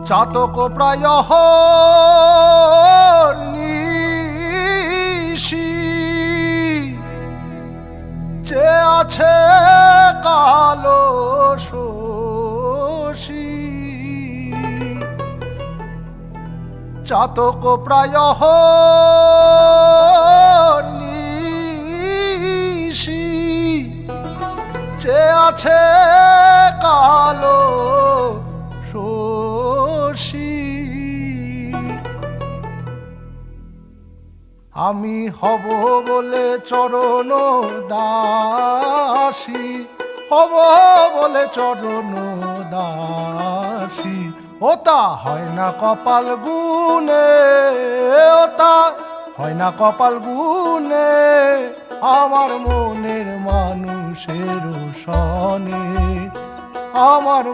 চাতক প্রায় নিশি যে আছে কালো শশী চাতক প্রায় নিশি যে আছে কালো শশী আমি হব বলে চরণ দাসী হব বলে চরণ দাসী ওতা হয় না কপাল গুনে ওতা হয় না কপাল গুনে আমার মনের মানুষের সনে আমার